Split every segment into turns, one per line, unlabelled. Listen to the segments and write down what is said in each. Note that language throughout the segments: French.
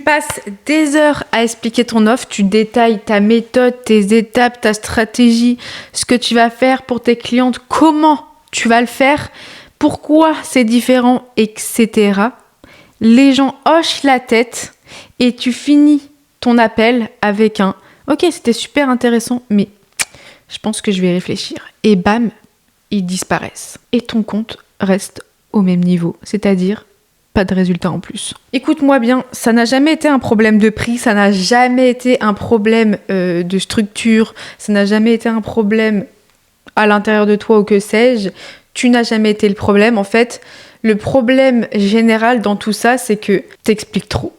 passes des heures à expliquer ton offre, tu détailles ta méthode, tes étapes, ta stratégie, ce que tu vas faire pour tes clientes, comment tu vas le faire, pourquoi c'est différent, etc. Les gens hochent la tête et tu finis ton appel avec un « Ok, c'était super intéressant, mais je pense que je vais réfléchir. » Et bam, ils disparaissent. Et ton compte reste au même niveau, c'est-à-dire pas de résultat en plus. Écoute-moi bien, ça n'a jamais été un problème de prix, ça n'a jamais été un problème de structure, ça n'a jamais été un problème à l'intérieur de toi ou que sais-je. Tu n'as jamais été le problème. En fait, le problème général dans tout ça, c'est que t'expliques trop.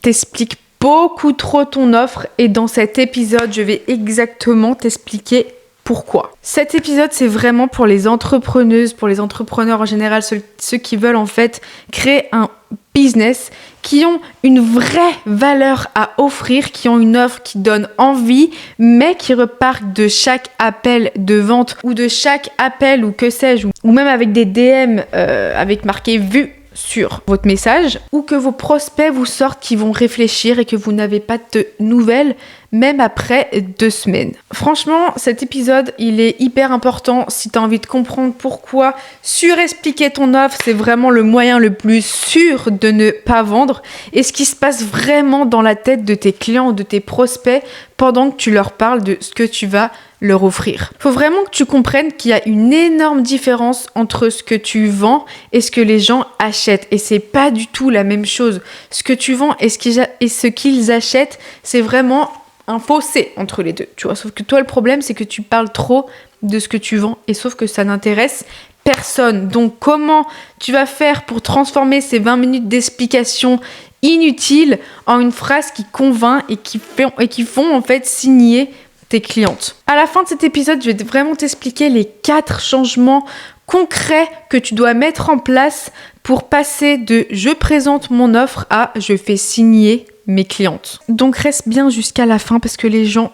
T'expliques beaucoup trop ton offre et dans cet épisode, je vais exactement t'expliquer pourquoi. Cet épisode, c'est vraiment pour les entrepreneuses, pour les entrepreneurs en général, ceux qui veulent en fait créer un business, qui ont une vraie valeur à offrir, qui ont une offre qui donne envie, mais qui repartent de chaque appel de vente ou de chaque appel ou que sais-je, ou même avec des DM avec marqué « vu » sur votre message, ou que vos prospects vous sortent qui vont réfléchir et que vous n'avez pas de nouvelles même après 2 semaines. Franchement, cet épisode, il est hyper important si tu as envie de comprendre pourquoi surexpliquer ton offre, c'est vraiment le moyen le plus sûr de ne pas vendre et ce qui se passe vraiment dans la tête de tes clients ou de tes prospects pendant que tu leur parles de ce que tu vas leur offrir. Il faut vraiment que tu comprennes qu'il y a une énorme différence entre ce que tu vends et ce que les gens achètent. Et c'est pas du tout la même chose. Ce que tu vends et ce qu'ils achètent, c'est vraiment un fossé entre les deux, tu vois. Sauf que toi, le problème, c'est que tu parles trop de ce que tu vends et sauf que ça n'intéresse personne. Donc, comment tu vas faire pour transformer ces 20 minutes d'explication inutiles en une phrase qui convainc et qui font en fait signer tes clientes. À la fin de cet épisode, je vais vraiment t'expliquer les 4 changements concrets que tu dois mettre en place pour passer de « je présente mon offre » à « je fais signer mes clientes ». Donc reste bien jusqu'à la fin parce que les gens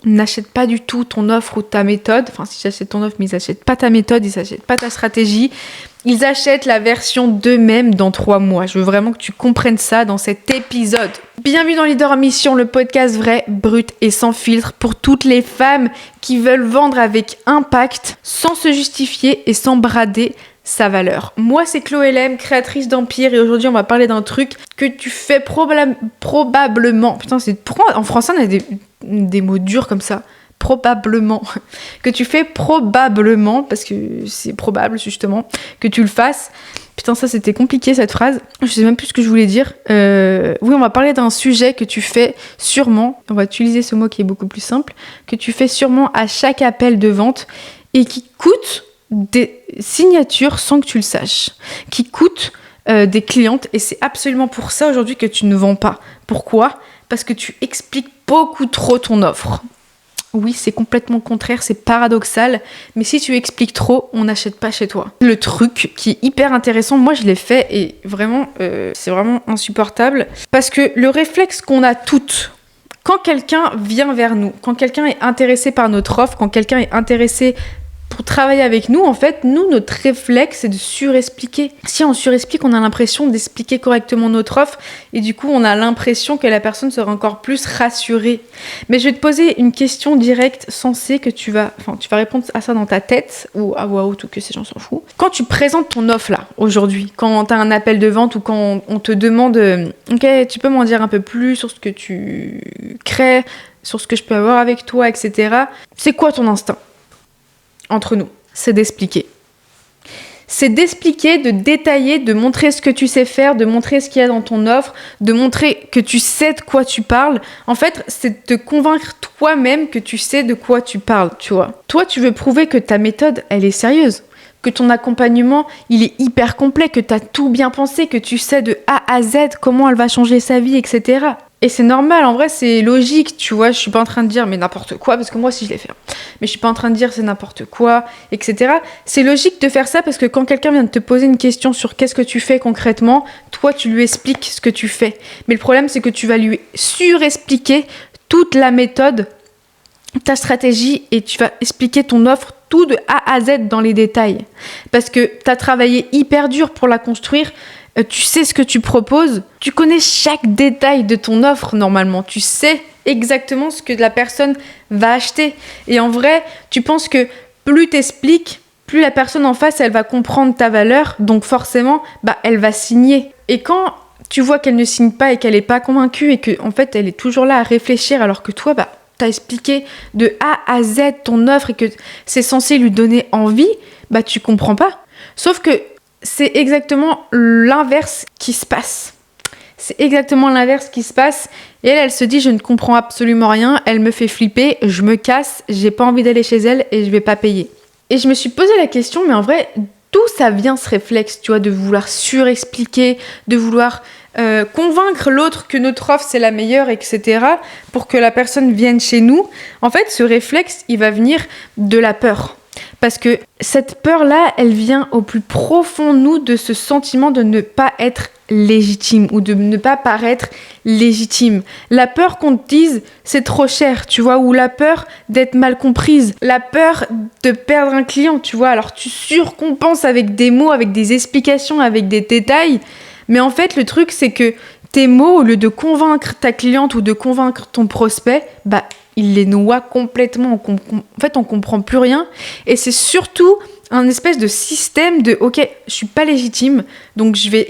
n'achètent pas du tout ton offre ou ta méthode. Enfin, si j'achète ton offre, mais ils n'achètent pas ta méthode, ils n'achètent pas ta stratégie. Ils achètent la version d'eux-mêmes dans 3 mois. Je veux vraiment que tu comprennes ça dans cet épisode. Bienvenue dans Leader en Mission, le podcast vrai, brut et sans filtre pour toutes les femmes qui veulent vendre avec impact, sans se justifier et sans brader sa valeur. Moi, c'est Chloé Lem, créatrice d'Empire, et aujourd'hui, on va parler d'un truc que tu fais probablement. Putain, pourquoi en français, on a des mots durs comme ça? Probablement. Que tu fais probablement, parce que c'est probable, justement, que tu le fasses. Putain, ça, c'était compliqué, cette phrase. Je sais même plus ce que je voulais dire. Oui, on va parler d'un sujet que tu fais sûrement. On va utiliser ce mot qui est beaucoup plus simple. Que tu fais sûrement à chaque appel de vente et qui coûte des signatures sans que tu le saches, qui coûtent des clientes et c'est absolument pour ça aujourd'hui que tu ne vends pas. Pourquoi ? Parce que tu expliques beaucoup trop ton offre. Oui, c'est complètement contraire, c'est paradoxal, mais si tu expliques trop, on n'achète pas chez toi. Le truc qui est hyper intéressant, moi je l'ai fait et vraiment, c'est vraiment insupportable parce que le réflexe qu'on a toutes, quand quelqu'un vient vers nous, quand quelqu'un est intéressé par notre offre, quand quelqu'un est intéressé pour travailler avec nous, en fait, notre réflexe, c'est de surexpliquer. Si on surexplique, on a l'impression d'expliquer correctement notre offre et du coup, on a l'impression que la personne sera encore plus rassurée. Mais je vais te poser une question directe, sensée, que tu vas répondre à ça dans ta tête ou à voix haute ou que ces gens s'en foutent. Quand tu présentes ton offre là, aujourd'hui, quand tu as un appel de vente ou quand on te demande « Ok, tu peux m'en dire un peu plus sur ce que tu crées, sur ce que je peux avoir avec toi, etc. » C'est quoi ton instinct ? Entre nous, c'est d'expliquer. C'est d'expliquer, de détailler, de montrer ce que tu sais faire, de montrer ce qu'il y a dans ton offre, de montrer que tu sais de quoi tu parles. En fait, c'est de te convaincre toi-même que tu sais de quoi tu parles, tu vois. Toi, tu veux prouver que ta méthode, elle est sérieuse, que ton accompagnement, il est hyper complet, que tu as tout bien pensé, que tu sais de A à Z comment elle va changer sa vie, etc. Et c'est normal, en vrai, c'est logique, tu vois, je suis pas en train de dire mais n'importe quoi, parce que moi aussi je l'ai fait. Mais je suis pas en train de dire c'est n'importe quoi, etc. C'est logique de faire ça parce que quand quelqu'un vient de te poser une question sur qu'est-ce que tu fais concrètement, toi tu lui expliques ce que tu fais. Mais le problème c'est que tu vas lui surexpliquer toute la méthode, ta stratégie et tu vas expliquer ton offre tout de A à Z dans les détails. Parce que tu as travaillé hyper dur pour la construire. tu sais ce que tu proposes, tu connais chaque détail de ton offre normalement, tu sais exactement ce que la personne va acheter. Et en vrai, tu penses que plus t'expliques, plus la personne en face, elle va comprendre ta valeur, donc forcément, elle va signer. Et quand tu vois qu'elle ne signe pas et qu'elle n'est pas convaincue et qu'en fait, elle est toujours là à réfléchir alors que toi, t'as expliqué de A à Z ton offre et que c'est censé lui donner envie, tu comprends pas. Sauf que c'est exactement l'inverse qui se passe. C'est exactement l'inverse qui se passe. Et elle se dit, je ne comprends absolument rien, elle me fait flipper, je me casse, j'ai pas envie d'aller chez elle et je vais pas payer. Et je me suis posé la question, mais en vrai, d'où ça vient ce réflexe, tu vois, de vouloir surexpliquer, de vouloir convaincre l'autre que notre offre c'est la meilleure, etc., pour que la personne vienne chez nous. En fait, ce réflexe, il va venir de la peur. Parce que cette peur-là, elle vient au plus profond de nous de ce sentiment de ne pas être légitime ou de ne pas paraître légitime. La peur qu'on te dise c'est trop cher, tu vois, ou la peur d'être mal comprise, la peur de perdre un client, tu vois. Alors tu surcompenses avec des mots, avec des explications, avec des détails, mais en fait le truc c'est que tes mots, au lieu de convaincre ta cliente ou de convaincre ton prospect, il les noie complètement. En fait, on comprend plus rien. Et c'est surtout un espèce de système de « Ok, je suis pas légitime, donc je vais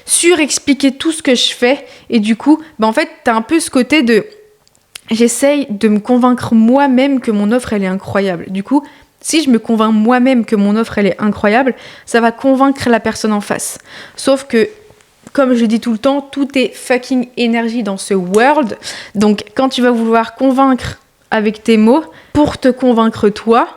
surexpliquer tout ce que je fais. » Et du coup, en fait, t'as un peu ce côté de « J'essaye de me convaincre moi-même que mon offre, elle est incroyable. » Du coup, si je me convainc moi-même que mon offre, elle est incroyable, ça va convaincre la personne en face. Sauf que comme je dis tout le temps, tout est fucking énergie dans ce world. Donc, quand tu vas vouloir convaincre avec tes mots, pour te convaincre toi,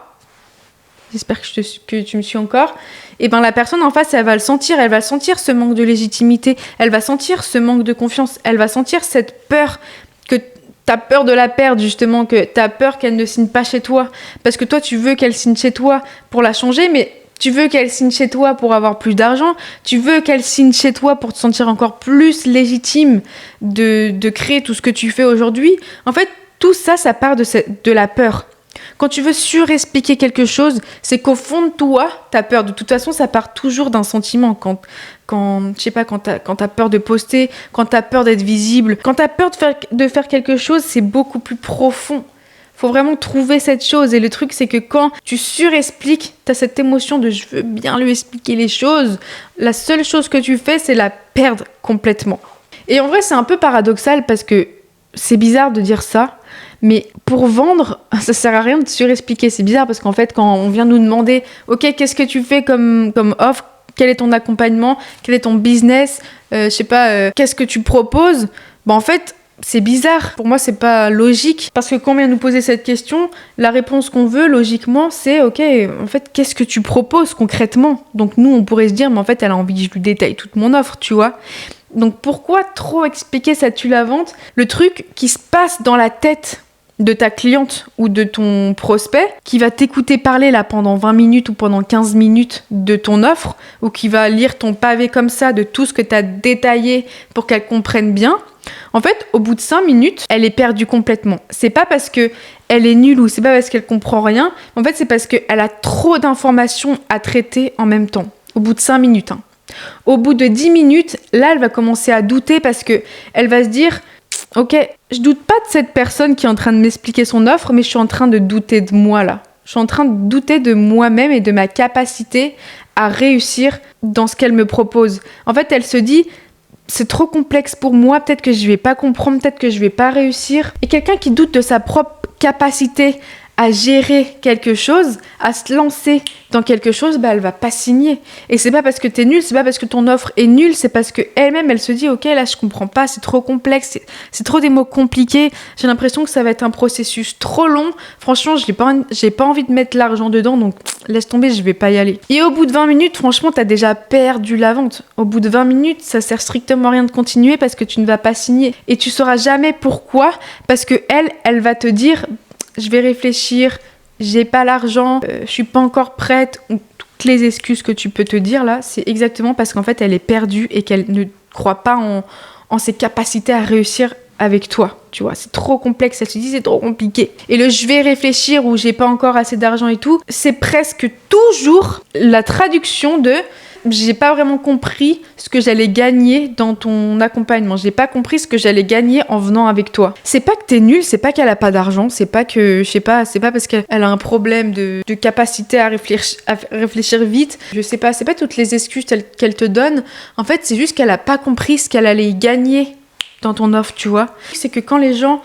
j'espère que tu me suis encore, et la personne en face, elle va sentir ce manque de légitimité, elle va sentir ce manque de confiance, elle va sentir cette peur que t'as peur de la perdre, justement, que t'as peur qu'elle ne signe pas chez toi, parce que toi, tu veux qu'elle signe chez toi pour la changer, mais tu veux qu'elle signe chez toi pour avoir plus d'argent, tu veux qu'elle signe chez toi pour te sentir encore plus légitime de créer tout ce que tu fais aujourd'hui. En fait, tout ça, ça part de la peur. Quand tu veux surexpliquer quelque chose, c'est qu'au fond de toi, t'as peur. De toute façon, ça part toujours d'un sentiment. Quand t'as peur de poster, quand t'as peur d'être visible, quand t'as peur de faire quelque chose, c'est beaucoup plus profond. Faut vraiment trouver cette chose. Et le truc, c'est que quand tu surexpliques, t'as cette émotion de je veux bien lui expliquer les choses. La seule chose que tu fais, c'est la perdre complètement. Et en vrai, c'est un peu paradoxal parce que c'est bizarre de dire ça. Mais pour vendre, ça sert à rien de surexpliquer. C'est bizarre parce qu'en fait, quand on vient nous demander « Ok, qu'est-ce que tu fais comme offre ? Quel est ton accompagnement ? Quel est ton business ? Qu'est-ce que tu proposes ?» En fait, c'est bizarre. Pour moi, c'est pas logique. Parce que quand on vient nous poser cette question, la réponse qu'on veut, logiquement, c'est « Ok, en fait, qu'est-ce que tu proposes concrètement ?» Donc nous, on pourrait se dire « Mais en fait, elle a envie que je lui détaille toute mon offre, tu vois ?» Donc pourquoi trop expliquer ça tue la vente ? Le truc qui se passe dans la tête de ta cliente ou de ton prospect, qui va t'écouter parler là pendant 20 minutes ou pendant 15 minutes de ton offre, ou qui va lire ton pavé comme ça de tout ce que tu as détaillé pour qu'elle comprenne bien, en fait, au bout de 5 minutes, elle est perdue complètement. C'est pas parce que elle est nulle ou c'est pas parce qu'elle comprend rien, en fait, c'est parce qu'elle a trop d'informations à traiter en même temps, au bout de 5 minutes. Au bout de 10 minutes, là, elle va commencer à douter parce qu'elle va se dire « Ok, je doute pas de cette personne qui est en train de m'expliquer son offre, mais je suis en train de douter de moi, là. Je suis en train de douter de moi-même et de ma capacité à réussir dans ce qu'elle me propose. » En fait, elle se dit « C'est trop complexe pour moi, peut-être que je vais pas comprendre, peut-être que je vais pas réussir. » Et quelqu'un qui doute de sa propre capacité à gérer quelque chose, à se lancer dans quelque chose, elle va pas signer. Et c'est pas parce que t'es nul, c'est pas parce que ton offre est nulle, c'est parce que elle-même, elle se dit, ok, là, je comprends pas, c'est trop complexe, c'est trop des mots compliqués, j'ai l'impression que ça va être un processus trop long, franchement, j'ai pas envie de mettre l'argent dedans, donc laisse tomber, je vais pas y aller. Et au bout de 20 minutes, franchement, t'as déjà perdu la vente. Au bout de 20 minutes, ça sert strictement à rien de continuer parce que tu ne vas pas signer. Et tu sauras jamais pourquoi, parce que elle va te dire, je vais réfléchir, j'ai pas l'argent, je suis pas encore prête, ou toutes les excuses que tu peux te dire là, c'est exactement parce qu'en fait elle est perdue et qu'elle ne croit pas en ses capacités à réussir avec toi, tu vois, c'est trop complexe, elle se dit c'est trop compliqué. Et le je vais réfléchir ou j'ai pas encore assez d'argent et tout, c'est presque toujours la traduction de j'ai pas vraiment compris ce que j'allais gagner dans ton accompagnement. J'ai pas compris ce que j'allais gagner en venant avec toi. C'est pas que t'es nulle, c'est pas qu'elle a pas d'argent, c'est pas que, je sais pas, c'est pas parce qu'elle a un problème de capacité à réfléchir vite. Je sais pas, c'est pas toutes les excuses qu'elle te donne. En fait, c'est juste qu'elle a pas compris ce qu'elle allait gagner dans ton offre, tu vois. C'est que quand les gens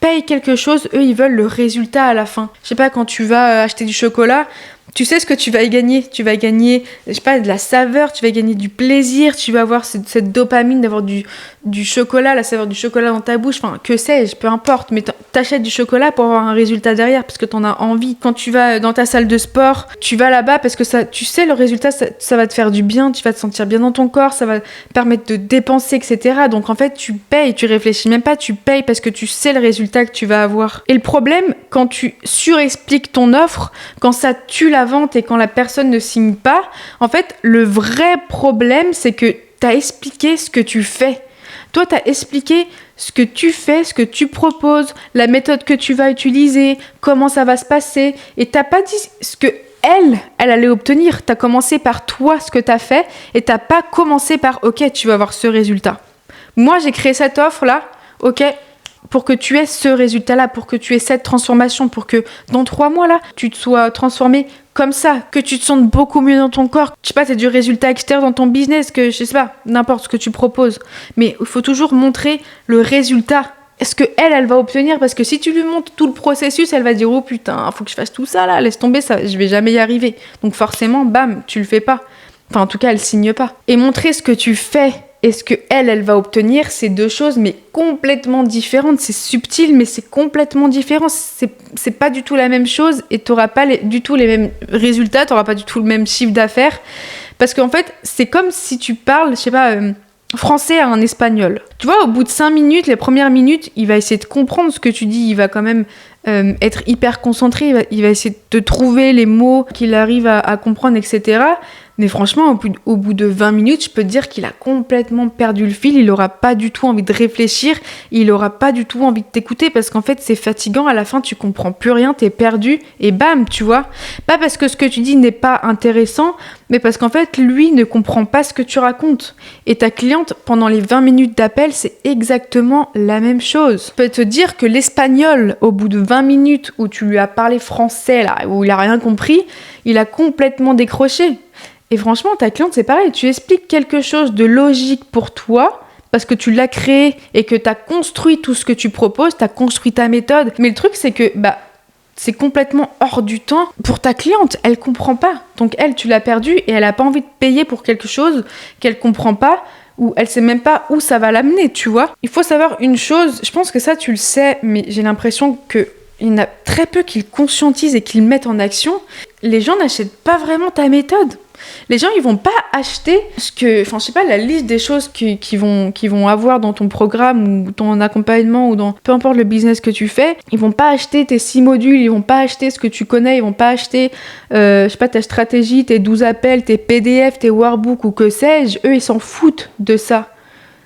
payent quelque chose, eux, ils veulent le résultat à la fin. Je sais pas, quand tu vas acheter du chocolat, tu sais ce que tu vas y gagner. Tu vas gagner, je sais pas, de la saveur, tu vas gagner du plaisir, tu vas avoir cette dopamine d'avoir du chocolat, la saveur du chocolat dans ta bouche, enfin, que sais-je, peu importe. Mais t'achètes du chocolat pour avoir un résultat derrière, parce que t'en as envie. Quand tu vas dans ta salle de sport, tu vas là-bas parce que ça, tu sais, le résultat, ça va te faire du bien, tu vas te sentir bien dans ton corps, ça va te permettre de dépenser, etc. Donc en fait, tu payes, tu réfléchis même pas, tu payes parce que tu sais le résultat que tu vas avoir. Et le problème, quand tu surexpliques ton offre, quand ça tue la vente et quand la personne ne signe pas, en fait, le vrai problème, c'est que t'as expliqué ce que tu fais. Toi, t'as expliqué ce que tu fais, ce que tu proposes, la méthode que tu vas utiliser, comment ça va se passer, et t'as pas dit ce que elle allait obtenir. T'as commencé par toi, ce que t'as fait, et t'as pas commencé par « Ok, tu vas avoir ce résultat. Moi, j'ai créé cette offre-là, ok, pour que tu aies ce résultat-là, pour que tu aies cette transformation, pour que dans 3 mois, là, tu te sois transformé comme ça, que tu te sentes beaucoup mieux dans ton corps. Je sais pas, t'as du résultat extérieur dans ton business, que je sais pas, n'importe ce que tu proposes. Mais il faut toujours montrer le résultat. Est-ce que elle va obtenir? Parce que si tu lui montres tout le processus, elle va dire « Oh putain, faut que je fasse tout ça là, laisse tomber, ça, je vais jamais y arriver. » Donc forcément, bam, tu le fais pas. Enfin, en tout cas, elle signe pas. Et montrer ce que tu fais et ce que elle va obtenir, c'est 2 choses, mais complètement différentes. C'est subtil, mais c'est complètement différent. C'est pas du tout la même chose et t'auras pas du tout les mêmes résultats, t'auras pas du tout le même chiffre d'affaires. Parce qu'en fait, c'est comme si tu parles, je sais pas, français à un espagnol. Tu vois, au bout de 5 minutes, les premières minutes, il va essayer de comprendre ce que tu dis, il va quand même être hyper concentré, il va essayer de trouver les mots qu'il arrive à comprendre, etc. Mais franchement, au bout de 20 minutes, je peux te dire qu'il a complètement perdu le fil, il aura pas du tout envie de réfléchir, il aura pas du tout envie de t'écouter parce qu'en fait, c'est fatigant, à la fin, tu comprends plus rien, t'es perdu et bam, tu vois. Pas parce que ce que tu dis n'est pas intéressant, mais parce qu'en fait, lui ne comprend pas ce que tu racontes. Et ta cliente, pendant les 20 minutes d'appel, c'est exactement la même chose. Je peux te dire que l'espagnol, au bout de 20 minutes où tu lui as parlé français, là, où il a rien compris, il a complètement décroché. Et franchement, ta cliente, c'est pareil, tu expliques quelque chose de logique pour toi, parce que tu l'as créé et que tu as construit tout ce que tu proposes, tu as construit ta méthode. Mais le truc, c'est que c'est complètement hors du temps pour ta cliente. Elle comprend pas. Donc elle, tu l'as perdue et elle a pas envie de payer pour quelque chose qu'elle comprend pas ou elle sait même pas où ça va l'amener, tu vois. Il faut savoir une chose, je pense que ça, tu le sais, mais j'ai l'impression qu'il y en a très peu qui le conscientisent et qui le mettent en action. Les gens n'achètent pas vraiment ta méthode. Les gens, ils vont pas acheter la liste des choses qu'ils vont avoir dans ton programme ou ton accompagnement ou dans peu importe le business que tu fais. Ils vont pas acheter tes 6 modules, ils vont pas acheter ce que tu connais, ils vont pas acheter, ta stratégie, tes 12 appels, tes PDF, tes workbooks ou que sais-je. Eux, ils s'en foutent de ça.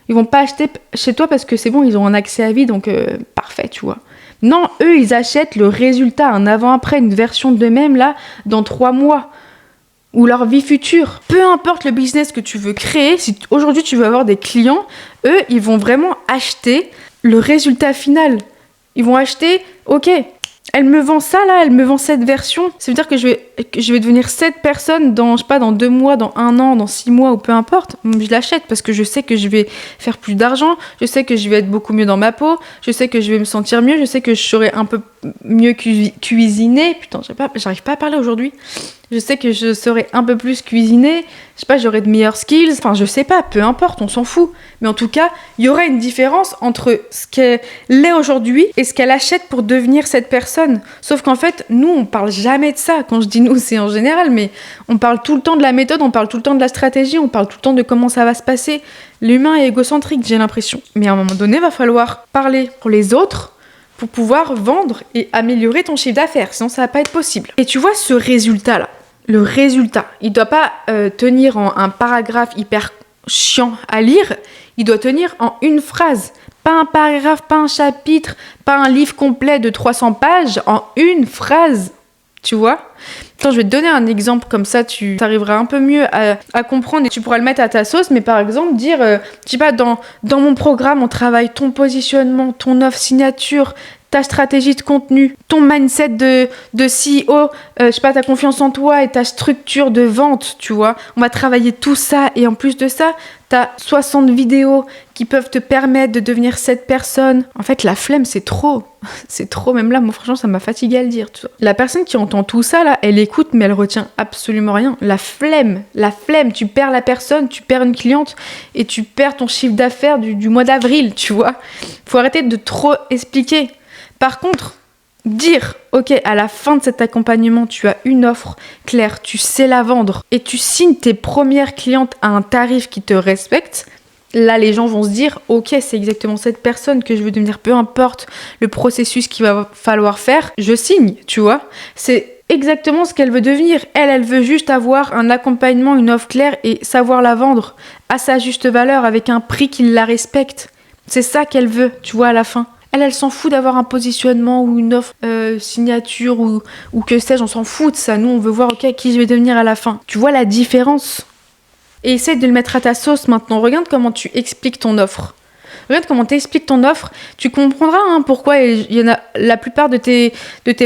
Ils vont pas acheter chez toi parce que c'est bon, ils ont un accès à vie, donc parfait, tu vois. Non, eux, ils achètent le résultat, un avant-après, une version d'eux-mêmes, là, dans 3 mois. Ou leur vie future. Peu importe le business que tu veux créer, si aujourd'hui tu veux avoir des clients, eux, ils vont vraiment acheter le résultat final. Ils vont acheter, ok, elle me vend ça là, elle me vend cette version. Ça veut dire que je vais devenir cette personne dans 2 mois, dans 1 an, dans 6 mois ou peu importe. Je l'achète parce que je sais que je vais faire plus d'argent, je sais que je vais être beaucoup mieux dans ma peau, je sais que je vais me sentir mieux, je sais que je saurai un peu mieux cuisiner. Putain, j'arrive pas à parler aujourd'hui. Je sais que je saurais un peu plus cuisiner, je sais pas, j'aurais de meilleurs skills, enfin je sais pas, peu importe, on s'en fout. Mais en tout cas, il y aura une différence entre ce qu'elle est aujourd'hui et ce qu'elle achète pour devenir cette personne. Sauf qu'en fait, nous, on parle jamais de ça. Quand je dis nous, c'est en général, mais on parle tout le temps de la méthode, on parle tout le temps de la stratégie, on parle tout le temps de comment ça va se passer. L'humain est égocentrique, j'ai l'impression. Mais à un moment donné, il va falloir parler pour les autres, pour pouvoir vendre et améliorer ton chiffre d'affaires, sinon ça va pas être possible. Et tu vois ce résultat-là, le résultat, il doit pas tenir en un paragraphe hyper chiant à lire, il doit tenir en une phrase. Pas un paragraphe, pas un chapitre, pas un livre complet de 300 pages, en une phrase. Tu vois ? Attends, je vais te donner un exemple, comme ça tu arriveras un peu mieux à comprendre et tu pourras le mettre à ta sauce. Mais par exemple, dire, je sais pas, dans mon programme, on travaille ton positionnement, ton offre signature, ta stratégie de contenu, ton mindset de CEO, je sais pas, ta confiance en toi et ta structure de vente, tu vois. On va travailler tout ça et en plus de ça, t'as 60 vidéos qui peuvent te permettre de devenir cette personne. En fait, la flemme, c'est trop. C'est trop, même là, moi, franchement, ça m'a fatiguée à le dire, tu vois. La personne qui entend tout ça, là, elle écoute, mais elle retient absolument rien. La flemme, tu perds la personne, tu perds une cliente et tu perds ton chiffre d'affaires du mois d'avril, tu vois. Faut arrêter de trop expliquer. Par contre, dire, ok, à la fin de cet accompagnement, tu as une offre claire, tu sais la vendre et tu signes tes premières clientes à un tarif qui te respecte, là, les gens vont se dire, ok, c'est exactement cette personne que je veux devenir, peu importe le processus qu'il va falloir faire, je signe, tu vois. C'est exactement ce qu'elle veut devenir. Elle veut juste avoir un accompagnement, une offre claire et savoir la vendre à sa juste valeur avec un prix qui la respecte. C'est ça qu'elle veut, tu vois, à la fin. Elle s'en fout d'avoir un positionnement ou une offre signature ou que sais-je, on s'en fout de ça. Nous, on veut voir, ok, qui je vais devenir à la fin. Tu vois la différence ? Et essaye de le mettre à ta sauce maintenant. Regarde comment tu expliques ton offre. Regarde comment tu expliques ton offre. Tu comprendras pourquoi il y en a la plupart de tes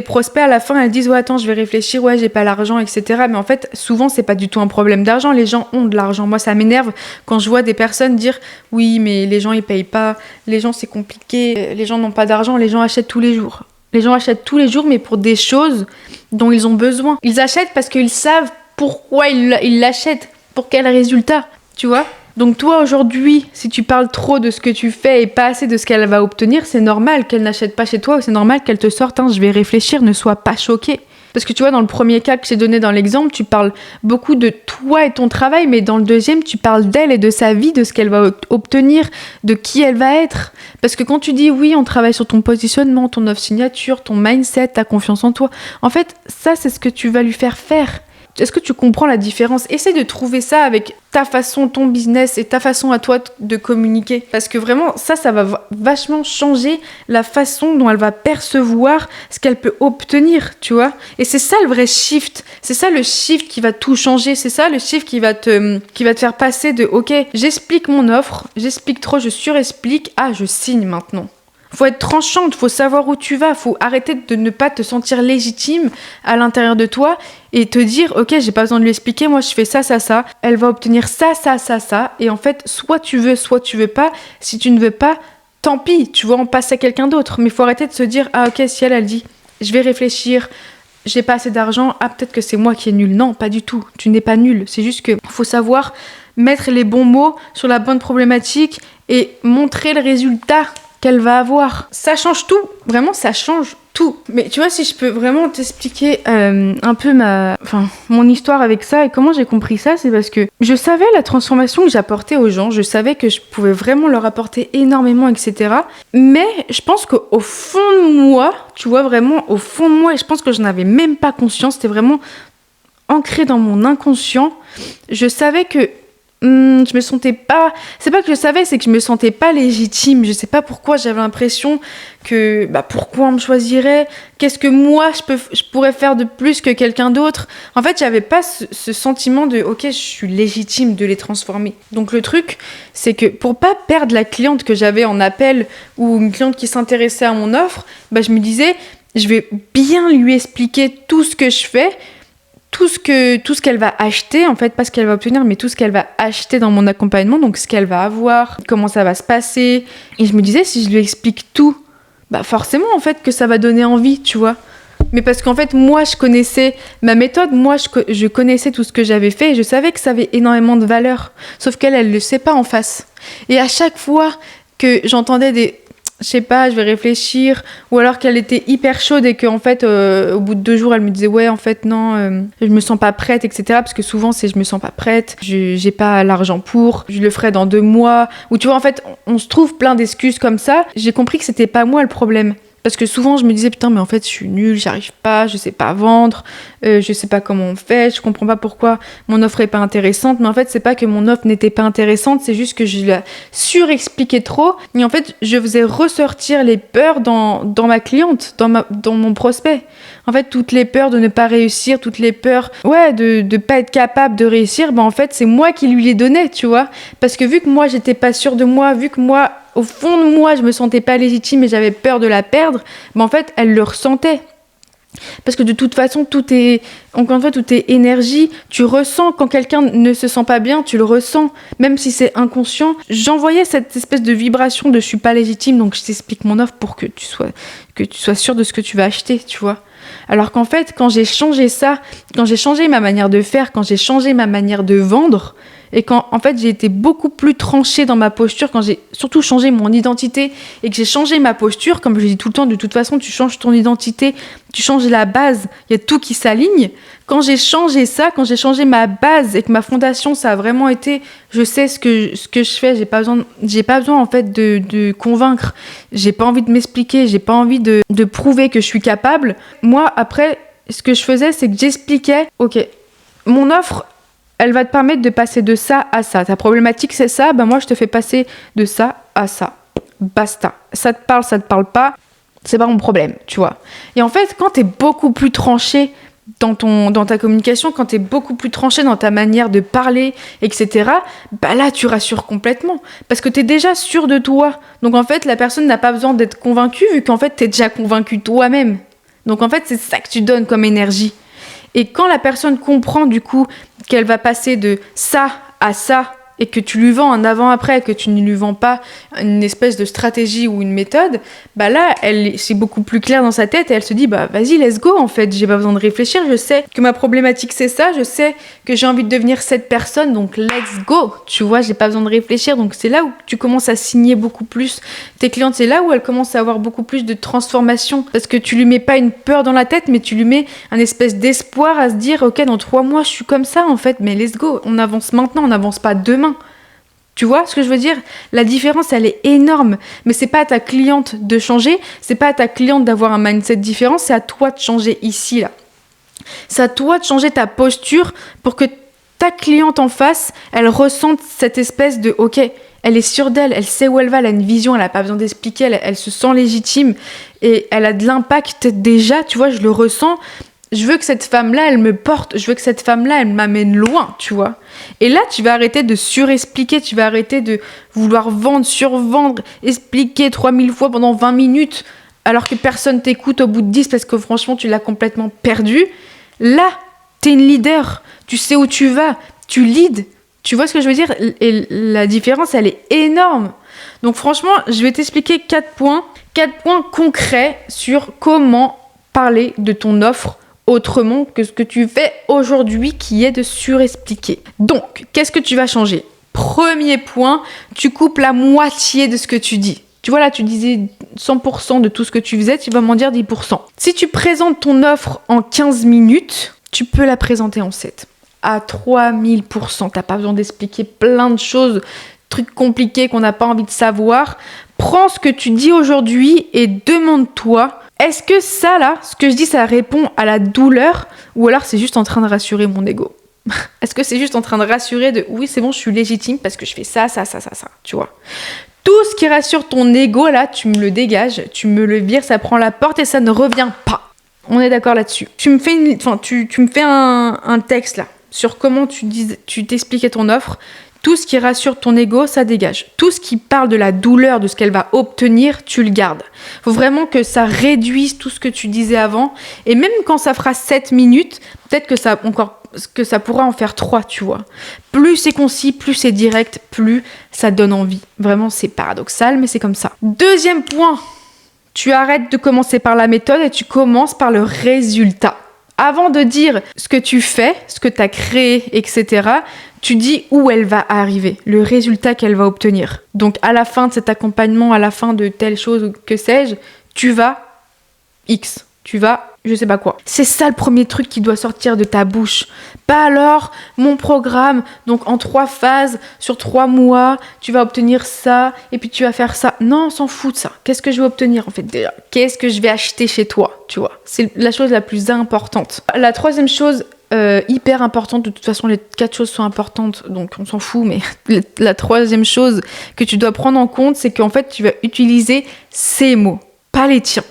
prospects à la fin, elles disent ouais attends je vais réfléchir, ouais j'ai pas l'argent, etc. Mais en fait souvent c'est pas du tout un problème d'argent. Les gens ont de l'argent. Moi ça m'énerve quand je vois des personnes dire oui mais les gens ils payent pas, les gens c'est compliqué, les gens n'ont pas d'argent, les gens achètent tous les jours. Les gens achètent tous les jours mais pour des choses dont ils ont besoin. Ils achètent parce qu'ils savent pourquoi ils l'achètent, pour quel résultat, tu vois. Donc toi aujourd'hui, si tu parles trop de ce que tu fais et pas assez de ce qu'elle va obtenir, c'est normal qu'elle n'achète pas chez toi ou c'est normal qu'elle te sorte je vais réfléchir, ne sois pas choquée. Parce que tu vois, dans le premier cas que j'ai donné dans l'exemple, tu parles beaucoup de toi et ton travail, mais dans le deuxième, tu parles d'elle et de sa vie, de ce qu'elle va obtenir, de qui elle va être. Parce que quand tu dis oui, on travaille sur ton positionnement, ton offre signature, ton mindset, ta confiance en toi, en fait, ça c'est ce que tu vas lui faire faire. Est-ce que tu comprends la différence ? Essaye de trouver ça avec ta façon, ton business et ta façon à toi de communiquer. Parce que vraiment, ça va vachement changer la façon dont elle va percevoir ce qu'elle peut obtenir, tu vois. Et c'est ça le vrai shift. C'est ça le shift qui va tout changer. C'est ça le shift qui va te faire passer de « Ok, j'explique mon offre, j'explique trop, je surexplique, je signe maintenant ». Faut être tranchante, faut savoir où tu vas, faut arrêter de ne pas te sentir légitime à l'intérieur de toi et te dire ok j'ai pas besoin de lui expliquer, moi je fais ça, elle va obtenir ça, et en fait soit tu veux pas, si tu ne veux pas, tant pis, tu vois on passe à quelqu'un d'autre, mais faut arrêter de se dire ok si elle dit je vais réfléchir, j'ai pas assez d'argent, peut-être que c'est moi qui est nul, non pas du tout, tu n'es pas nul, c'est juste que faut savoir mettre les bons mots sur la bonne problématique et montrer le résultat qu'elle va avoir. Ça change tout, vraiment ça change tout. Mais tu vois, si je peux vraiment t'expliquer un peu mon histoire avec ça et comment j'ai compris ça, c'est parce que je savais la transformation que j'apportais aux gens, je savais que je pouvais vraiment leur apporter énormément, etc. Mais je pense qu'au fond de moi, tu vois, vraiment au fond de moi, et je pense que je n'avais même pas conscience, c'était vraiment ancré dans mon inconscient, je savais que je me sentais pas, c'est pas que je savais, c'est que je me sentais pas légitime, je sais pas pourquoi, j'avais l'impression que pourquoi on me choisirait, qu'est-ce que moi je pourrais faire de plus que quelqu'un d'autre. En fait j'avais pas ce sentiment de ok je suis légitime de les transformer. Donc le truc c'est que pour pas perdre la cliente que j'avais en appel ou une cliente qui s'intéressait à mon offre, je me disais je vais bien lui expliquer tout ce que je fais, tout ce qu'elle va acheter, en fait, pas ce qu'elle va obtenir, mais tout ce qu'elle va acheter dans mon accompagnement, donc ce qu'elle va avoir, comment ça va se passer. Et je me disais, si je lui explique tout, forcément, en fait, que ça va donner envie, tu vois. Mais parce qu'en fait, moi, je connaissais ma méthode, moi, je connaissais tout ce que j'avais fait et je savais que ça avait énormément de valeur. Sauf qu'elle, elle le sait pas en face. Et à chaque fois que j'entendais je sais pas, je vais réfléchir, ou alors qu'elle était hyper chaude et qu'en fait, au bout de 2 jours, elle me disait ouais, en fait, non, je me sens pas prête, etc. Parce que souvent, c'est je me sens pas prête, j'ai pas l'argent pour, je le ferai dans 2 mois, ou tu vois, en fait, on se trouve plein d'excuses comme ça. J'ai compris que c'était pas moi le problème. Parce que souvent, je me disais, putain, mais en fait, je suis nulle, j'arrive pas, je sais pas vendre, je sais pas comment on fait, je comprends pas pourquoi mon offre est pas intéressante. Mais en fait, c'est pas que mon offre n'était pas intéressante, c'est juste que je la surexpliquais trop. Et en fait, je faisais ressortir les peurs dans ma cliente, dans mon prospect. En fait, toutes les peurs de ne pas réussir, toutes les peurs, de pas être capable de réussir, en fait, c'est moi qui lui les donnais, tu vois. Parce que vu que moi, j'étais pas sûre de moi, vu que moi, au fond de moi, je me sentais pas légitime et j'avais peur de la perdre, en fait, elle le ressentait. Parce que de toute façon, tout est énergie. Tu ressens quand quelqu'un ne se sent pas bien, tu le ressens, même si c'est inconscient. J'envoyais cette espèce de vibration de je suis pas légitime, donc je t'explique mon offre pour que tu sois sûr de ce que tu vas acheter, tu vois. Alors qu'en fait, quand j'ai changé ça, quand j'ai changé ma manière de faire, quand j'ai changé ma manière de vendre, et quand en fait j'ai été beaucoup plus tranchée dans ma posture, quand j'ai surtout changé mon identité et que j'ai changé ma posture, comme je dis tout le temps, de toute façon tu changes ton identité, tu changes la base, il y a tout qui s'aligne. Quand j'ai changé ça, quand j'ai changé ma base et que ma fondation ça a vraiment été, je sais ce que je fais, j'ai pas besoin en fait de convaincre, j'ai pas envie de m'expliquer, j'ai pas envie de prouver que je suis capable. Moi après, ce que je faisais c'est que j'expliquais, ok, mon offre elle va te permettre de passer de ça à ça. Ta problématique, c'est ça. Moi, je te fais passer de ça à ça. Basta. Ça te parle pas. C'est pas mon problème, tu vois. Et en fait, quand t'es beaucoup plus tranché dans ta communication, quand t'es beaucoup plus tranché dans ta manière de parler, etc., là, tu rassures complètement. Parce que t'es déjà sûr de toi. Donc, en fait, la personne n'a pas besoin d'être convaincue, vu qu'en fait, t'es déjà convaincu toi-même. Donc, en fait, c'est ça que tu donnes comme énergie. Et quand la personne comprend du coup qu'elle va passer de ça à ça et que tu lui vends un avant-après, que tu ne lui vends pas une espèce de stratégie ou une méthode, là, c'est beaucoup plus clair dans sa tête et elle se dit, vas-y, let's go, en fait, j'ai pas besoin de réfléchir, je sais que ma problématique c'est ça, je sais que j'ai envie de devenir cette personne, donc let's go, tu vois, j'ai pas besoin de réfléchir, donc c'est là où tu commences à signer beaucoup plus tes clientes, c'est là où elles commencent à avoir beaucoup plus de transformation, parce que tu lui mets pas une peur dans la tête, mais tu lui mets un espèce d'espoir à se dire, ok, dans 3 mois, je suis comme ça, en fait, mais let's go, on avance maintenant, on n'avance pas demain. Tu vois ce que je veux dire? La différence, elle est énorme. Mais c'est pas à ta cliente de changer, c'est pas à ta cliente d'avoir un mindset différent, c'est à toi de changer ici, là. C'est à toi de changer ta posture pour que ta cliente en face, elle ressente cette espèce de « ok ». Elle est sûre d'elle, elle sait où elle va, elle a une vision, elle n'a pas besoin d'expliquer, elle se sent légitime et elle a de l'impact déjà, tu vois, je le ressens. Je veux que cette femme-là, elle me porte. Je veux que cette femme-là, elle m'amène loin, tu vois. Et là, tu vas arrêter de surexpliquer. Tu vas arrêter de vouloir vendre, survendre, expliquer 3000 fois pendant 20 minutes alors que personne t'écoute au bout de 10 parce que franchement, tu l'as complètement perdu. Là, t'es une leader. Tu sais où tu vas. Tu leads. Tu vois ce que je veux dire? Et la différence, elle est énorme. Donc franchement, je vais t'expliquer 4 points. 4 points concrets sur comment parler de ton offre autrement que ce que tu fais aujourd'hui qui est de surexpliquer. Donc, qu'est-ce que tu vas changer? Premier point, tu coupes la moitié de ce que tu dis. Tu vois là, tu disais 100% de tout ce que tu faisais, tu vas m'en dire 10%. Si tu présentes ton offre en 15 minutes, tu peux la présenter en 7. À 3000%. T'as pas besoin d'expliquer plein de choses, trucs compliqués qu'on n'a pas envie de savoir. Prends ce que tu dis aujourd'hui et demande-toi, est-ce que ça là, ce que je dis, ça répond à la douleur ou alors c'est juste en train de rassurer mon ego? Est-ce que c'est juste en train de rassurer de oui, c'est bon, je suis légitime parce que je fais ça, tu vois? Tout ce qui rassure ton ego là, tu me le dégages, tu me le vires, ça prend la porte et ça ne revient pas. On est d'accord là-dessus. Tu me fais un texte là sur comment tu t'expliquais ton offre. Tout ce qui rassure ton ego, ça dégage. Tout ce qui parle de la douleur, de ce qu'elle va obtenir, tu le gardes. Faut vraiment que ça réduise tout ce que tu disais avant. Et même quand ça fera 7 minutes, peut-être que ça pourra en faire 3, tu vois. Plus c'est concis, plus c'est direct, plus ça donne envie. Vraiment, c'est paradoxal, mais c'est comme ça. Deuxième point, tu arrêtes de commencer par la méthode et tu commences par le résultat. Avant de dire ce que tu fais, ce que tu as créé, etc., tu dis où elle va arriver, le résultat qu'elle va obtenir. Donc à la fin de cet accompagnement, à la fin de telle chose ou que sais-je, tu vas X, tu vas je sais pas quoi. C'est ça le premier truc qui doit sortir de ta bouche. Pas alors, mon programme, donc en 3 phases, sur 3 mois, tu vas obtenir ça, et puis tu vas faire ça. Non, on s'en fout de ça. Qu'est-ce que je vais obtenir en fait déjà? Qu'est-ce que je vais acheter chez toi, tu vois? C'est la chose la plus importante. La troisième chose hyper importante, de toute façon les 4 choses sont importantes, donc on s'en fout, mais la troisième chose que tu dois prendre en compte, c'est qu'en fait tu vas utiliser ces mots, pas les tiens.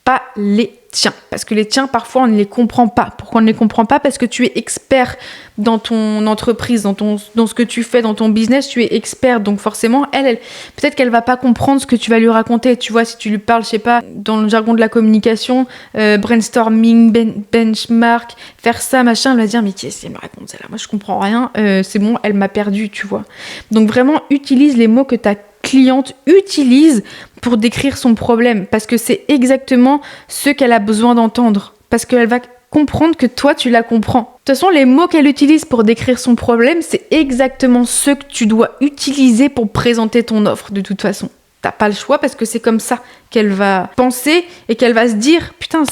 Pas les tiens. Parce que les tiens, parfois, on ne les comprend pas. Pourquoi on ne les comprend pas? Parce que tu es expert dans ton entreprise, dans ce que tu fais, dans ton business, tu es expert. Donc forcément, elle peut-être qu'elle va pas comprendre ce que tu vas lui raconter. Tu vois, si tu lui parles, je sais pas, dans le jargon de la communication, brainstorming, benchmark, faire ça, machin, elle va dire, mais qu'est-ce qu'elle me raconte celle-là? Moi, je comprends rien. C'est bon, elle m'a perdu, tu vois. Donc vraiment, utilise les mots que ta cliente utilise pour décrire son problème, parce que c'est exactement ce qu'elle a besoin d'entendre, parce qu'elle va comprendre que toi tu la comprends. De toute façon, les mots qu'elle utilise pour décrire son problème, c'est exactement ce que tu dois utiliser pour présenter ton offre. De toute façon, t'as pas le choix, parce que c'est comme ça qu'elle va penser et qu'elle va se dire putain,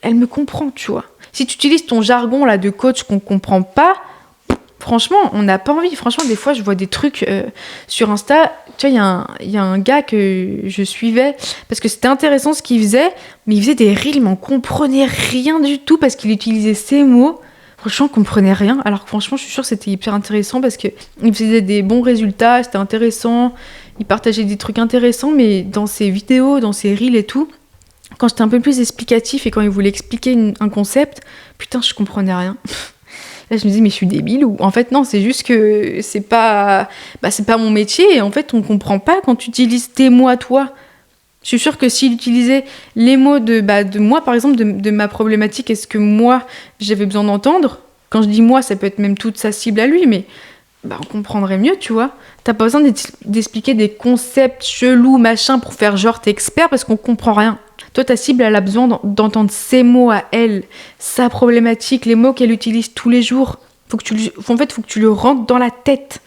elle me comprend, tu vois. Si tu utilises ton jargon là de coach qu'on comprend pas, franchement, on n'a pas envie. Franchement, des fois, je vois des trucs sur Insta. Tu vois, il y a un gars que je suivais parce que c'était intéressant ce qu'il faisait, mais il faisait des reels, mais on comprenait rien du tout parce qu'il utilisait ces mots. Franchement, on comprenait rien. Alors que franchement, je suis sûre que c'était hyper intéressant parce qu'il faisait des bons résultats, c'était intéressant. Il partageait des trucs intéressants, mais dans ses vidéos, dans ses reels et tout, quand j'étais un peu plus explicatif et quand il voulait expliquer un concept, putain, je comprenais rien. Là, je me dis, mais je suis débile, ou en fait, non, c'est juste que c'est pas mon métier, et en fait, on comprend pas quand tu utilises tes mots à toi. Je suis sûre que s'il utilisait les mots de moi, par exemple, de ma problématique, est-ce que moi, j'avais besoin d'entendre? Quand je dis moi, ça peut être même toute sa cible à lui, mais on comprendrait mieux, tu vois. T'as pas besoin d'expliquer des concepts chelous, machin, pour faire genre t'es expert, parce qu'on comprend rien. Toi, ta cible, elle a besoin d'entendre ses mots à elle, sa problématique, les mots qu'elle utilise tous les jours. Faut que tu le rentres dans la tête.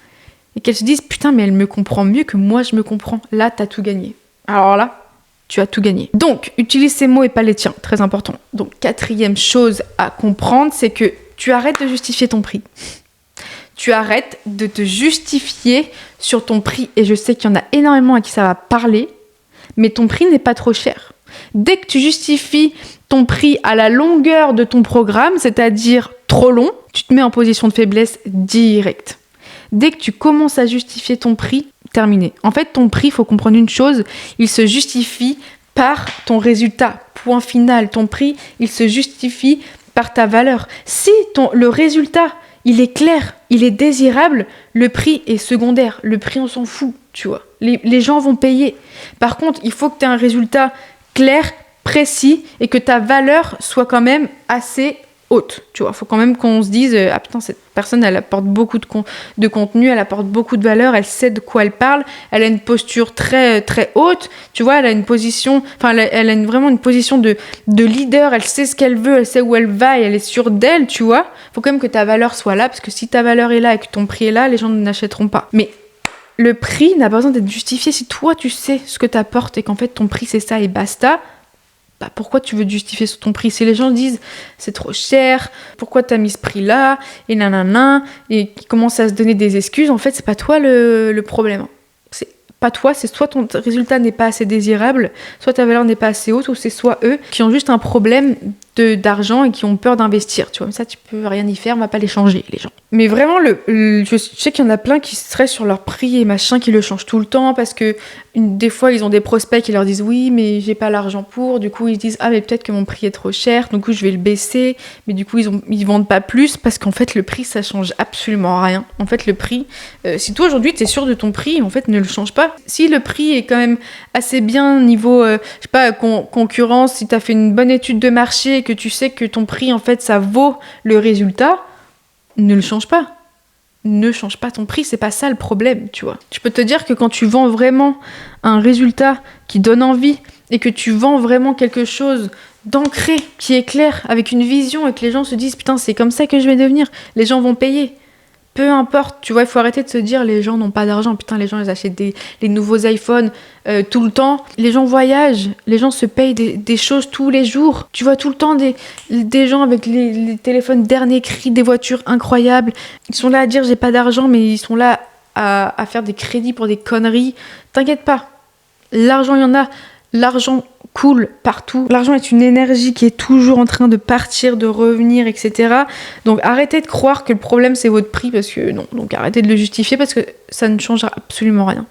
Et qu'elle se dise, putain, mais elle me comprend mieux que moi, je me comprends. Là, t'as tout gagné. Alors là, tu as tout gagné. Donc, utilise ces mots et pas les tiens. Très important. Donc, 4e chose à comprendre, c'est que tu arrêtes de justifier ton prix. Tu arrêtes de te justifier sur ton prix. Et je sais qu'il y en a énormément à qui ça va parler, mais ton prix n'est pas trop cher. Dès que tu justifies ton prix à la longueur de ton programme, c'est-à-dire trop long, tu te mets en position de faiblesse directe. Dès que tu commences à justifier ton prix, terminé. En fait, ton prix, il faut comprendre une chose, il se justifie par ton résultat. Point final. Ton prix, il se justifie par ta valeur. Si le résultat, il est clair, il est désirable, le prix est secondaire. Le prix, on s'en fout, tu vois. Les gens vont payer. Par contre, il faut que tu aies un résultat clair, précis, et que ta valeur soit quand même assez haute, tu vois. Faut quand même qu'on se dise ah putain, cette personne, elle apporte beaucoup de contenu, elle apporte beaucoup de valeur, elle sait de quoi elle parle, elle a une posture très très haute, tu vois, elle a une position, enfin elle a vraiment une position de leader, elle sait ce qu'elle veut, elle sait où elle va et elle est sûre d'elle, tu vois. Faut quand même que ta valeur soit là, parce que si ta valeur est là et que ton prix est là, les gens n'achèteront pas. Mais le prix n'a pas besoin d'être justifié. Si toi tu sais ce que t'apportes et qu'en fait ton prix c'est ça et basta, pourquoi tu veux te justifier sur ton prix? Si les gens disent c'est trop cher, pourquoi t'as mis ce prix là, et nanana, et qui commencent à se donner des excuses, en fait c'est pas toi le problème. C'est pas toi, c'est soit ton résultat n'est pas assez désirable, soit ta valeur n'est pas assez haute, ou c'est soit eux qui ont juste un problème d'argent et qui ont peur d'investir, tu vois. Mais ça, tu peux rien y faire, on va pas les changer, les gens. Mais vraiment, je sais qu'il y en a plein qui stressent sur leur prix et machin, qui le changent tout le temps, parce que des fois, ils ont des prospects qui leur disent oui, mais j'ai pas l'argent pour, du coup, ils se disent ah, mais peut-être que mon prix est trop cher, du coup, je vais le baisser, mais du coup, ils vendent pas plus, parce qu'en fait, le prix, ça change absolument rien. En fait, le prix, si toi, aujourd'hui, t'es sûr de ton prix, en fait, ne le change pas. Si le prix est quand même assez bien niveau, je sais pas, concurrence, si t'as fait une bonne étude de marché, que tu sais que ton prix, en fait, ça vaut le résultat, ne le change pas. Ne change pas ton prix, c'est pas ça le problème, tu vois. Je peux te dire que quand tu vends vraiment un résultat qui donne envie et que tu vends vraiment quelque chose d'ancré, qui est clair, avec une vision et que les gens se disent putain, c'est comme ça que je vais devenir, les gens vont payer. Peu importe, tu vois, il faut arrêter de se dire les gens n'ont pas d'argent. Putain, les gens, ils achètent les nouveaux iPhones tout le temps. Les gens voyagent, les gens se payent des choses tous les jours. Tu vois tout le temps des gens avec les téléphones dernier cri, des voitures incroyables. Ils sont là à dire j'ai pas d'argent, mais ils sont là à faire des crédits pour des conneries. T'inquiète pas, l'argent, il y en a. L'argent coule partout. L'argent est une énergie qui est toujours en train de partir, de revenir, etc. Donc arrêtez de croire que le problème c'est votre prix, parce que non. Donc arrêtez de le justifier parce que ça ne changera absolument rien.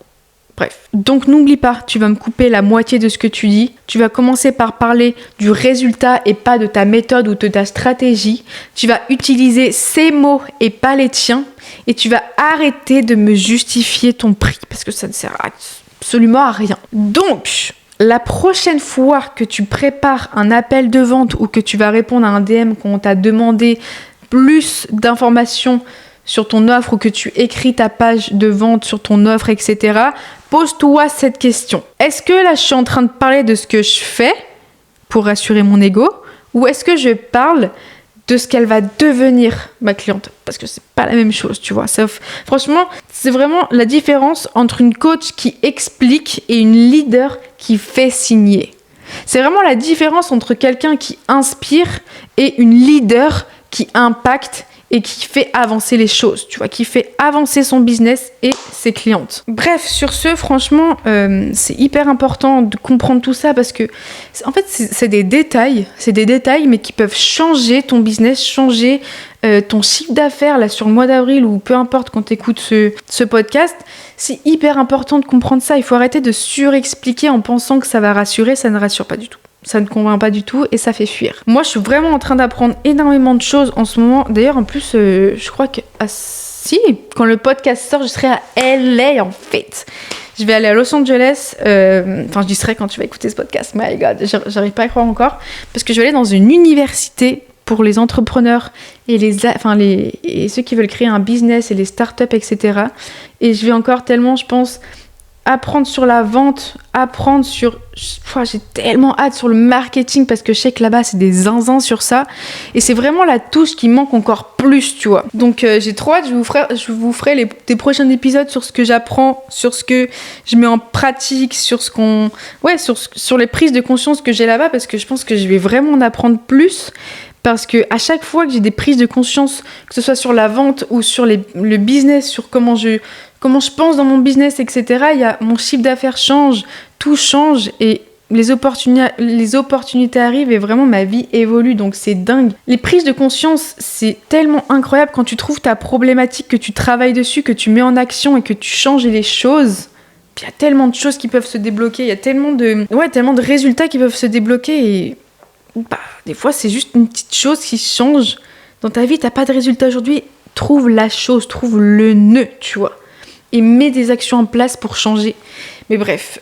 Bref. Donc n'oublie pas, tu vas me couper la moitié de ce que tu dis. Tu vas commencer par parler du résultat et pas de ta méthode ou de ta stratégie. Tu vas utiliser ces mots et pas les tiens. Et tu vas arrêter de me justifier ton prix parce que ça ne sert absolument à rien. Donc, la prochaine fois que tu prépares un appel de vente ou que tu vas répondre à un DM quand on t'a demandé plus d'informations sur ton offre ou que tu écris ta page de vente sur ton offre, etc., pose-toi cette question. Est-ce que là, je suis en train de parler de ce que je fais pour rassurer mon ego ou est-ce que je parle de ce qu'elle va devenir, ma cliente? Parce que c'est pas la même chose, tu vois. Franchement, c'est vraiment la différence entre une coach qui explique et une leader qui fait signer. C'est vraiment la différence entre quelqu'un qui inspire et une leader qui impacte et qui fait avancer les choses, tu vois, qui fait avancer son business et ses clientes. Bref, sur ce, franchement, c'est hyper important de comprendre tout ça parce que, en fait, c'est des détails, mais qui peuvent changer ton business, changer ton chiffre d'affaires, là, sur le mois d'avril ou peu importe quand tu écoutes ce podcast. C'est hyper important de comprendre ça. Il faut arrêter de surexpliquer en pensant que ça va rassurer, ça ne rassure pas du tout. Ça ne convainc pas du tout et ça fait fuir. Moi, je suis vraiment en train d'apprendre énormément de choses en ce moment. D'ailleurs, en plus, je crois que... si, quand le podcast sort, je serai à LA, en fait. Je vais aller à Los Angeles. Je dis serai quand tu vas écouter ce podcast. My God, j'arrive pas à y croire encore. Parce que je vais aller dans une université pour les entrepreneurs et et ceux qui veulent créer un business et les startups, etc. Et je vais encore tellement, je pense... apprendre sur la vente, j'ai tellement hâte sur le marketing parce que je sais que là-bas c'est des zinzins sur ça et c'est vraiment la touche qui manque encore plus, tu vois. Donc j'ai trop hâte, je vous ferai des prochains épisodes sur ce que j'apprends, sur ce que je mets en pratique, sur les prises de conscience que j'ai là-bas parce que je pense que je vais vraiment en apprendre plus. Parce que à chaque fois que j'ai des prises de conscience, que ce soit sur la vente ou sur le business, sur comment je pense dans mon business, etc., mon chiffre d'affaires change, tout change et les opportunités arrivent et vraiment ma vie évolue, donc c'est dingue. Les prises de conscience, c'est tellement incroyable quand tu trouves ta problématique, que tu travailles dessus, que tu mets en action et que tu changes les choses. Puis il y a tellement de choses qui peuvent se débloquer, il y a tellement de résultats qui peuvent se débloquer et... des fois, c'est juste une petite chose qui change. Dans ta vie, t'as pas de résultat aujourd'hui. Trouve la chose, trouve le nœud, tu vois. Et mets des actions en place pour changer. Mais bref,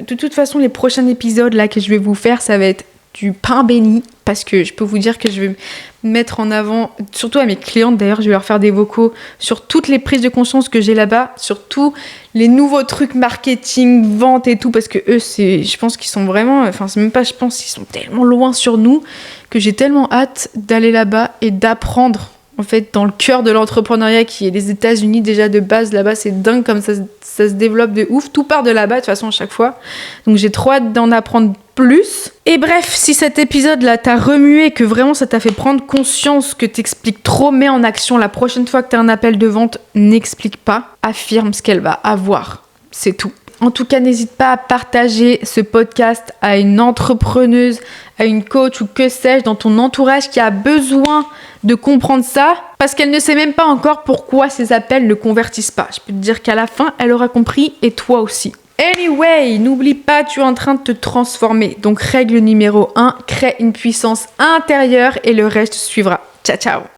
de toute façon, les prochains épisodes là que je vais vous faire, ça va être du pain béni. Parce que je peux vous dire que je vais mettre en avant, surtout à mes clientes d'ailleurs, je vais leur faire des vocaux sur toutes les prises de conscience que j'ai là-bas, sur tous les nouveaux trucs marketing, vente et tout, parce que eux, je pense qu'ils sont vraiment, c'est même pas je pense, ils sont tellement loin sur nous que j'ai tellement hâte d'aller là-bas et d'apprendre, en fait, dans le cœur de l'entrepreneuriat qui est les États-Unis déjà de base, là-bas, c'est dingue comme ça se développe de ouf, tout part de là-bas de toute façon à chaque fois, donc j'ai trop hâte d'en apprendre plus. Et bref, si cet épisode-là t'a remué, que vraiment ça t'a fait prendre conscience que t'expliques trop, mets en action. La prochaine fois que t'as un appel de vente, n'explique pas, affirme ce qu'elle va avoir. C'est tout. En tout cas, n'hésite pas à partager ce podcast à une entrepreneuse, à une coach ou que sais-je dans ton entourage qui a besoin de comprendre ça parce qu'elle ne sait même pas encore pourquoi ces appels ne convertissent pas. Je peux te dire qu'à la fin, elle aura compris et toi aussi. Anyway, n'oublie pas, tu es en train de te transformer. Donc règle numéro 1, crée une puissance intérieure et le reste suivra. Ciao, ciao.